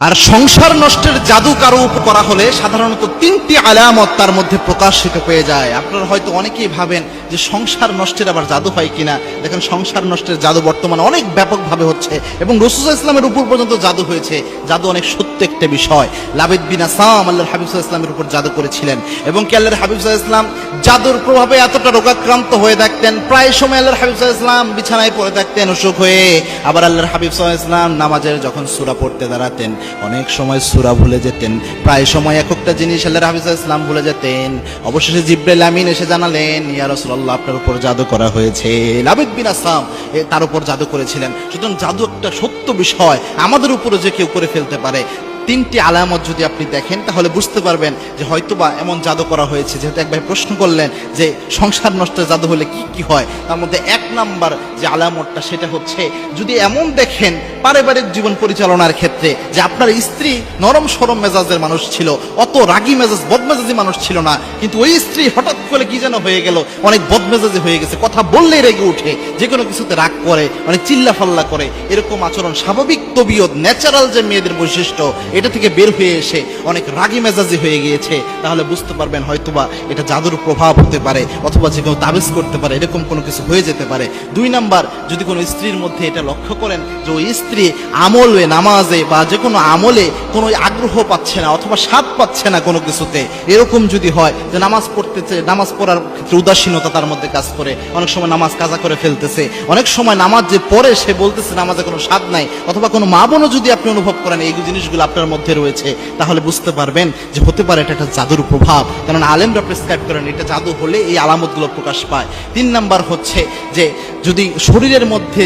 আর সংসার নষ্টের জাদু কারো উপর করা হলে সাধারণত তিনটি আলামত তার মধ্যে প্রকাশিত পেয়ে যায়। আপনারা হয়তো অনেকেই ভাবেন যে সংসার নষ্টের আবার জাদু হয় কিনা। দেখেন, সংসার নষ্টের জাদু বর্তমানে অনেক ব্যাপকভাবে হচ্ছে এবং রাসূল সাল্লাল্লাহু আলাইহি ওয়াসাল্লামের উপর পর্যন্ত জাদু হয়েছে। জাদু অনেক সত্য একটা বিষয়। লাবিদ বিন আসাম আল্লাহর হাবিব সাল্লাল্লাহু আলাইহি ওয়াসাল্লামের উপর জাদু করেছিলেন এবং কি আল্লাহর হাবিব সাল্লাল্লাহু আলাইহি ওয়াসাল্লাম জাদুর প্রভাবে এতটা রোগাক্রান্ত হয়ে থাকতেন, প্রায় সময় আল্লাহর হাবিব সাল্লাল্লাহু আলাইহি ওয়াসাল্লাম বিছানায় পড়ে থাকতেন অসুখ হয়ে। আবার আল্লাহর হাবিব সাল্লাল্লাহু আলাইহি ওয়াসাল্লাম নামাজের যখন সূরা পড়তে দাঁড়াতেন অনেক সময় সূরা ভুলে যেতেন, প্রায় সময় এক একটা জিনিস আল্লাহর হাবিব সাল্লাল্লাহু আলাইহি ওয়াসাল্লাম ভুলে যেতেন। অবশেষে জিবরাইল আমিন এসে জানালেন, ইয়া রাসূলুল্লাহ, আপনার উপর জাদু করা হয়েছে। লাবিদ বিন আসাম তার উপর জাদু করেছিলেন। সুতরাং জাদু একটা সত্য বিষয়, আমাদের উপরে যে কেউ করে ফেলতে পারে। তিনটি আলামত যদি আপনি দেখেন তাহলে বুঝতে পারবেন যে হয়তোবা এমন জাদু করা হয়েছে। যেহেতু এক ভাই প্রশ্ন করলেন যে সংসার নষ্টের জাদু হলে কি কি হয়, তার মধ্যে এক নাম্বার যে আলামতটা সেটা হচ্ছে, যদি এমন দেখেন পারিবারিক জীবন পরিচালনার ক্ষেত্রে যে আপনার স্ত্রী নরম সরম মেজাজের মানুষ ছিল, অত রাগী মেজাজ বদমেজাজি মানুষ ছিল না, কিন্তু ওই স্ত্রী হঠাৎ করে কি যেন হয়ে গেল, অনেক বদমেজাজি হয়ে গেছে, কথা বললেই রেগে উঠে, যে কোনো কিছুতে রাগ করে, অনেক চিল্লা ফাল্লা করে, এরকম আচরণ স্বাভাবিক তবিয়ত ন্যাচারাল যে মেয়েদের বৈশিষ্ট্য এটা থেকে বের হয়ে এসে অনেক রাগী মেজাজি হয়ে গিয়েছে, তাহলে বুঝতে পারবেন হয়তোবা এটা জাদুর প্রভাব হতে পারে, অথবা যে কেউ তাবিজ করতে পারে, এরকম কোনো কিছু হয়ে যেতে পারে। দুই নাম্বার, যদি কোনো স্ত্রীর মধ্যে এটা লক্ষ্য করেন যে ওই স্ত্রী আমলে নামাজে বা যে কোনো আমলে কোনো আগ্রহ পাচ্ছে না অথবা স্বাদ পাচ্ছে না কোনো কিছুতে, এরকম যদি হয় যে নামাজ পড়তেছে, নামাজ পড়ার ক্ষেত্রে উদাসীনতা তার মধ্যে কাজ করে, অনেক সময় নামাজ কাজা করে ফেলতেছে, অনেক সময় নামাজ যে পড়ে সে বলতেছে নামাজে কোনো স্বাদ নাই, অথবা কোনো মা বোনও যদি আপনি অনুভব করেন এই জিনিসগুলো আপনার মধ্যে রয়েছে, তাহলে বুঝতে পারবেন যে হতে পারে এটা একটা জাদুর প্রভাব। কারণ আলেমরা প্রেসক্রাইব করেন এটা জাদু হলে এই আলামতগুলো প্রকাশ পায়। তিন নাম্বার হচ্ছে যে যদি শরীরের মধ্যে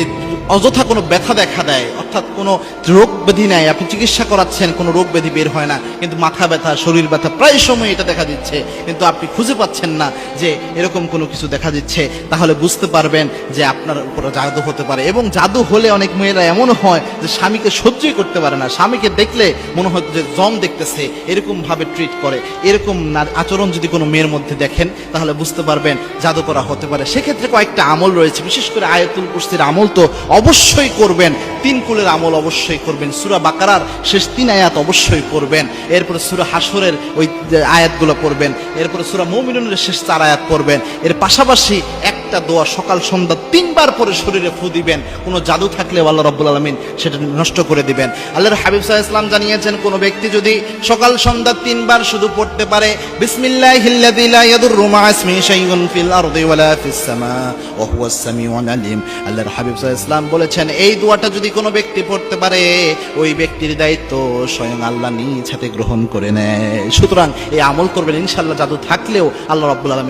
অযথা কোনো ব্যথা দেখা দেয়, অর্থাৎ কোনো রোগ ব্যাধি নাই, আপনি চিকিৎসা করাচ্ছেন কোনো রোগ ব্যাধি বের হয় না, কিন্তু মাথা ব্যথা, শরীর ব্যথা প্রায় সময় এটা দেখা দিচ্ছে, কিন্তু আপনি খুঁজে পাচ্ছেন না যে এরকম কোনো কিছু দেখা দিচ্ছে, তাহলে বুঝতে পারবেন যে আপনার উপর জাদু হতে পারে। এবং জাদু হলে অনেক মেয়েরা এমন হয় যে স্বামীকে সহ্যই করতে পারে না, স্বামীকে দেখলে মনে হয় যে জম দেখতেছে, এরকম ভাবে ট্রিট করে। এরকম আচরণ যদি কোনো মেয়ের মধ্যে দেখেন তাহলে বুঝতে পারবেন জাদু করা হতে পারে। সেক্ষেত্রে কয়েকটা আমল রয়েছে, বিশেষ করে আয়াতুল কুরসির আমল তো অবশ্যই করবেন, 3 কুলের আমল অবশ্যই করবেন, সূরা বাকারার শেষ 3 আয়াত অবশ্যই পড়বেন, এরপরে সূরা হাসরের ওই আয়াতগুলো পড়বেন, এরপরে সূরা মুমিনুনের শেষ 4 আয়াত পড়বেন। এর পাশাপাশি একটা দোয়া সকাল সন্ধ্যা 3 বার পরে শরীরে ফু দিবেন। কোনো জাদু থাকলে আল্লাহ রাব্বুল আলামিন সেটা নষ্ট করে দিবেন। আল্লাহর হাবিব সাল্লাল্লাহু আলাইহি ওয়াসাল্লাম জানিয়েছেন, কোনো ব্যক্তি যদি সকাল সন্ধ্যা 3 বার শুধু পড়তে পারে বিসমিল্লাহিল্লাযী লা ইয়াদুররু মা ইসমিহি শাইউন ফিল আরদি ওয়ালা ফিস সামা ওয়া হুয়াস সামিউল আলিম, আল্লাহর হাবিব সাল্লাল্লাহু আলাইহি ওয়াসাল্লাম বলেছেন এই দোয়াটা যদি কোনো ব্যক্তি পড়তে পারে ওই ব্যক্তির দায়িত্ব স্বয়ং আল্লাহ নিজ হাতে গ্রহণ করে নেয়। সুতরাং এই আমল করবেন, ইনশাআল্লাহ জাদু থাকলেও আল্লাহ রাব্বুল আলামিন